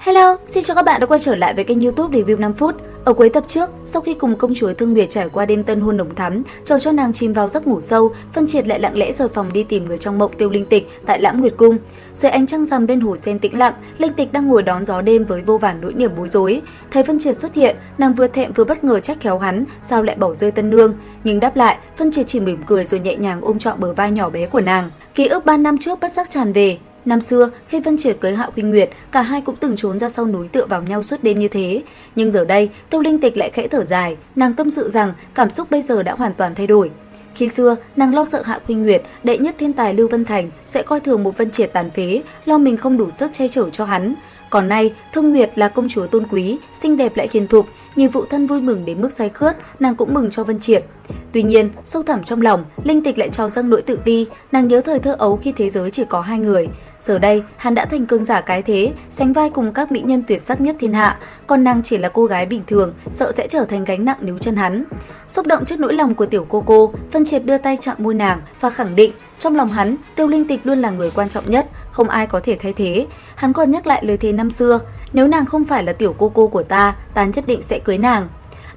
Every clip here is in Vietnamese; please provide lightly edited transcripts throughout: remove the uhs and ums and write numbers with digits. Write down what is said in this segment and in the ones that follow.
Hello, xin chào các bạn đã quay trở lại với kênh YouTube Review 5 phút. Ở cuối tập trước, sau khi cùng công chúa Thương Nguyệt trải qua đêm tân hôn nồng thắm, chờ cho nàng chìm vào giấc ngủ sâu, Vân Triệt lại lặng lẽ rời phòng đi tìm người trong mộng Tiêu Linh Tịch tại Lãm Nguyệt Cung. Dưới ánh trăng rằm bên hồ sen tĩnh lặng, Linh Tịch đang ngồi đón gió đêm với vô vàn nỗi niềm bối rối. Thấy Vân Triệt xuất hiện, nàng vừa thẹn vừa bất ngờ trách khéo hắn, sao lại bỏ rơi tân nương. Nhưng đáp lại, Vân Triệt chỉ mỉm cười rồi nhẹ nhàng ôm trọn bờ vai nhỏ bé của nàng. Ký ức 3 năm trước bất giác tràn về. Năm xưa, khi Vân Triệt cưới Hạo Khuynh Nguyệt, cả hai cũng từng trốn ra sau núi tựa vào nhau suốt đêm như thế. Nhưng giờ đây, Tiêu Linh Tịch lại khẽ thở dài, nàng tâm sự rằng cảm xúc bây giờ đã hoàn toàn thay đổi. Khi xưa, nàng lo sợ Hạo Khuynh Nguyệt, đệ nhất thiên tài Lưu Vân Thành, sẽ coi thường một Vân Triệt tàn phế, lo mình không đủ sức che chở cho hắn. Còn nay, Thương Nguyệt là công chúa tôn quý, xinh đẹp lại hiền thục, nhìn phụ thân vui mừng đến mức say khướt, nàng cũng mừng cho Vân Triệt. Tuy nhiên, sâu thẳm trong lòng, Linh Tịch lại trào dâng nỗi tự ti, nàng nhớ thời thơ ấu khi thế giới chỉ có hai người. Giờ đây, hắn đã thành cường giả cái thế, sánh vai cùng các mỹ nhân tuyệt sắc nhất thiên hạ, còn nàng chỉ là cô gái bình thường, sợ sẽ trở thành gánh nặng níu chân hắn. Xúc động trước nỗi lòng của tiểu cô, Vân Triệt đưa tay chạm môi nàng và khẳng định, trong lòng hắn, Tiêu Linh Tịch luôn là người quan trọng nhất, không ai có thể thay thế. Hắn còn nhắc lại lời thề năm xưa, nếu nàng không phải là tiểu cô của ta nhất định sẽ cưới nàng.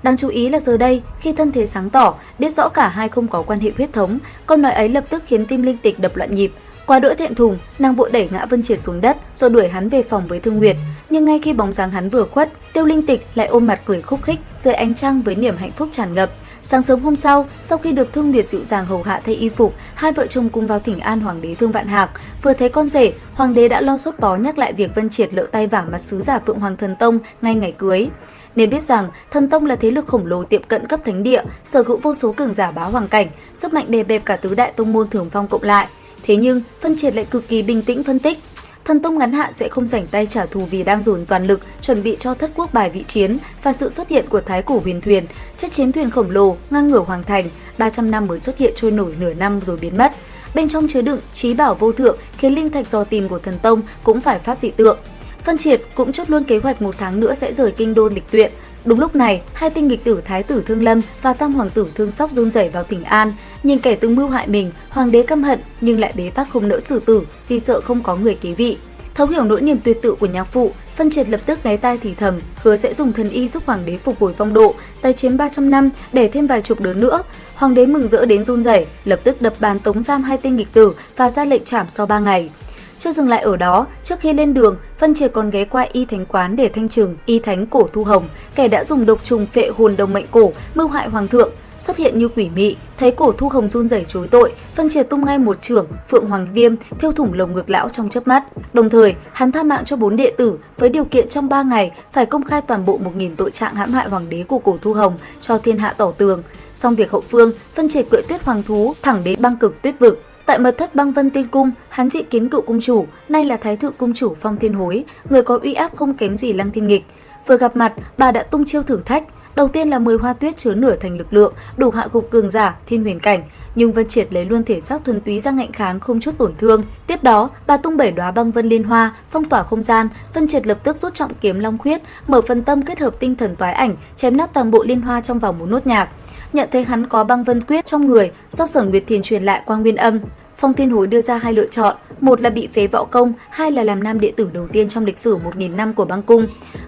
Đáng chú ý là giờ đây, khi thân thế sáng tỏ, biết rõ cả hai không có quan hệ huyết thống, câu nói ấy lập tức khiến tim Linh Tịch đập loạn nhịp. Quá đỗi thẹn thùng, nàng vội đẩy ngã Vân Triệt xuống đất rồi đuổi hắn về phòng với Thương Nguyệt. Nhưng ngay khi bóng dáng hắn vừa khuất, Tiêu Linh Tịch lại ôm mặt cười khúc khích dưới ánh trăng với niềm hạnh phúc tràn ngập. Sáng sớm hôm sau khi được Thương Nguyệt dịu dàng hầu hạ thay y phục, hai vợ chồng cùng vào thỉnh an hoàng đế Thương Vạn Hạc. Vừa thấy con rể, hoàng đế đã lo sốt bó nhắc lại việc Vân Triệt lỡ tay vả mặt sứ giả Phượng Hoàng Thần Tông ngay ngày cưới. Nên biết rằng Thần Tông là thế lực khổng lồ tiệm cận cấp thánh địa, sở hữu vô số cường giả bá hoàng cảnh, sức mạnh đè bẹp cả tứ đại tông môn Thường Phong cộng lại. Thế nhưng Vân Triệt lại cực kỳ bình tĩnh phân tích, Thần Tông ngắn hạn sẽ không rảnh tay trả thù vì đang dồn toàn lực chuẩn bị cho thất quốc bài vị chiến và sự xuất hiện của thái cổ huyền thuyền, chiếc chiến thuyền khổng lồ ngang ngửa hoàng thành, 300 năm mới xuất hiện trôi nổi nửa năm rồi biến mất. Bên trong chứa đựng trí bảo vô thượng khiến linh thạch dò tìm của Thần Tông cũng phải phát dị tượng. Vân Triệt cũng chốt luôn kế hoạch 1 tháng nữa sẽ rời kinh đô lịch tuyện. Đúng lúc này, hai tinh nghịch tử Thái tử Thương Lâm và tam hoàng tử Thương Sóc run rẩy vào thỉnh an. Nhìn kẻ từng mưu hại mình, hoàng đế căm hận nhưng lại bế tắc không nỡ xử tử vì sợ không có người kế vị. Thấu hiểu nỗi niềm tuyệt tự của nhạc phụ, Vân Triệt lập tức ghé tai thì thầm, hứa sẽ dùng thần y giúp hoàng đế phục hồi phong độ, tái chiếm 300 năm, để thêm vài chục đứa nữa. Hoàng đế mừng rỡ đến run rẩy, lập tức đập bàn tống giam hai tinh nghịch tử và ra lệnh trảm sau 3 ngày. Chưa dừng lại ở đó, trước khi lên đường, Vân Triệt còn ghé qua y thánh quán để thanh trừng y thánh Cổ Thu Hồng, kẻ đã dùng độc trùng phệ hồn đồng mệnh cổ mưu hại hoàng thượng. Xuất hiện như quỷ mị, thấy Cổ Thu Hồng run rẩy chối tội, Vân Triệt tung ngay một chưởng Phượng Hoàng Viêm thiêu thủng lồng ngực lão trong chớp mắt. Đồng thời, hắn tha mạng cho 4 đệ tử với điều kiện trong 3 ngày phải công khai toàn bộ 1000 tội trạng hãm hại hoàng đế của Cổ Thu Hồng cho thiên hạ tỏ tường. Xong việc hậu phương, Vân Triệt cưỡi tuyết hoàng thú thẳng đến băng cực tuyết vực. Tại mật thất Băng Vân Tiên Cung, hắn dị kiến cựu cung chủ, nay là thái thượng cung chủ Phong Thiên Hối, người có uy áp không kém gì Lăng Thiên Nghịch. Vừa gặp mặt, bà đã tung chiêu thử thách. Đầu tiên là 10 hoa tuyết chứa nửa thành lực lượng, đủ hạ gục cường giả thiên huyền cảnh, nhưng Vân Triệt lấy luôn thể xác thuần túy ra ngạnh kháng không chút tổn thương. Tiếp đó, bà tung 7 đóa băng vân liên hoa, phong tỏa không gian. Vân Triệt lập tức rút trọng kiếm Long Khuyết, mở phần tâm kết hợp tinh thần toái ảnh, chém nát toàn bộ liên hoa trong vòng một nốt nhạc. Nhận thấy hắn có băng vân quyết trong người, do Sở Nguyệt Thiền truyền lại qua nguyên âm, Phong Thiên Hối đưa ra hai lựa chọn, một là bị phế võ công, hai là làm nam đệ tử đầu tiên trong lịch sử 1000 năm của băng cung.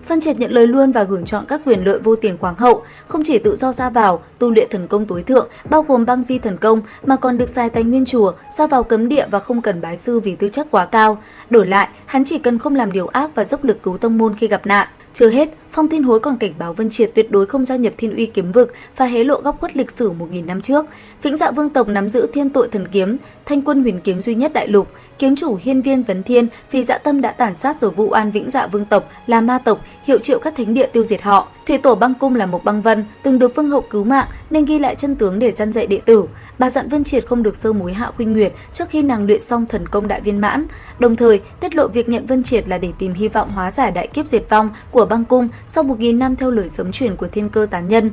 Vân Triệt nhận lời luôn và hưởng chọn các quyền lợi vô tiền khoáng hậu, không chỉ tự do ra vào, tu luyện thần công tối thượng, bao gồm băng di thần công, mà còn được xài tài nguyên chùa, ra vào cấm địa và không cần bái sư vì tư chất quá cao. Đổi lại, hắn chỉ cần không làm điều ác và dốc lực cứu tông môn khi gặp nạn. Chưa hết, Phong Thiên Hối còn cảnh báo Vân Triệt tuyệt đối không gia nhập Thiên Uy kiếm vực và hé lộ góc khuất lịch sử 1000 năm trước. Vĩnh Dạ Vương tộc nắm giữ Thiên Tội Thần Kiếm, thanh quân huyền kiếm duy nhất đại lục. Kiếm chủ Hiên Viên Vấn Thiên vì dạ tâm đã tàn sát rồi vu oan Vĩnh Dạ Vương tộc là ma tộc, hiệu triệu các thánh địa tiêu diệt họ. Thủy tổ băng cung là một băng vân, từng được vương hậu cứu mạng nên ghi lại chân tướng để răn dạy đệ tử. Bà dặn Vân Triệt không được sơ mối Hạo Khuynh Nguyệt trước khi nàng luyện xong thần công đại viên mãn. Đồng thời, tiết lộ việc nhận Vân Triệt là để tìm hy vọng hóa giải đại kiếp diệt vong của băng cung sau 1000 năm theo lời sớm truyền của Thiên Cơ tán nhân.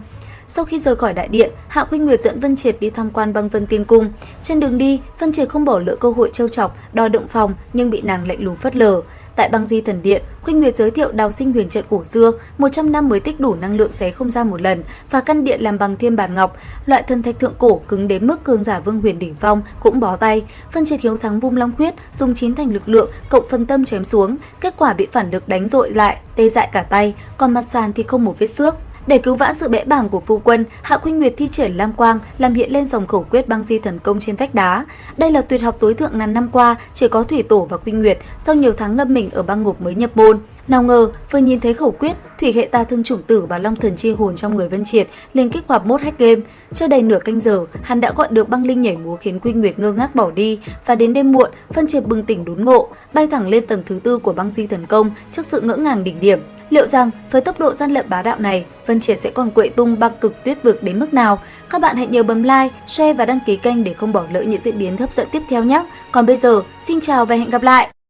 Sau khi rời khỏi đại điện, Hạo Khuynh Nguyệt dẫn Vân Triệt đi tham quan Băng Vân Tiên Cung. Trên đường đi, Vân Triệt không bỏ lỡ cơ hội trêu chọc, đòi động phòng nhưng bị nàng lạnh lùng phớt lờ. Tại băng di thần điện, Khuynh Nguyệt giới thiệu đào sinh huyền trận cổ xưa, 100 năm mới tích đủ năng lượng xé không gian một lần và căn điện làm bằng thiên bản ngọc, loại thần thạch thượng cổ cứng đến mức cường giả Vương Huyền đỉnh phong cũng bó tay. Phân Triệt hiếu thắng vung long huyết, dùng 9 thành lực lượng cộng phân tâm chém xuống, kết quả bị phản lực đánh dội lại, tê dại cả tay, còn mặt sàn thì không một vết xước. Để cứu vãn sự bẽ bàng của phu quân, Hạ Khuynh Nguyệt thi triển lam quang làm hiện lên dòng khẩu quyết băng di thần công trên vách đá. Đây là tuyệt học tối thượng ngàn năm qua chỉ có Thủy Tổ và Khuynh Nguyệt sau nhiều tháng ngâm mình ở băng ngục mới nhập môn. Nào ngờ vừa nhìn thấy khẩu quyết, thủy hệ ta thương chủng tử và long thần chi hồn trong người Vân Triệt liền kích hoạt mode hack game. Chưa đầy nửa canh giờ, hắn đã gọi được băng linh nhảy múa khiến Khuynh Nguyệt ngơ ngác bỏ đi, và đến đêm muộn, Vân Triệt bừng tỉnh đốn ngộ, bay thẳng lên tầng thứ 4 của băng di thần công trước sự ngỡ ngàng đỉnh điểm. Liệu rằng với tốc độ gian lận bá đạo này, Vân Triệt sẽ còn quậy tung băng cực tuyết vực đến mức nào? Các bạn hãy nhớ bấm like, share và đăng ký kênh để không bỏ lỡ những diễn biến hấp dẫn tiếp theo nhé. Còn bây giờ, xin chào và hẹn gặp lại!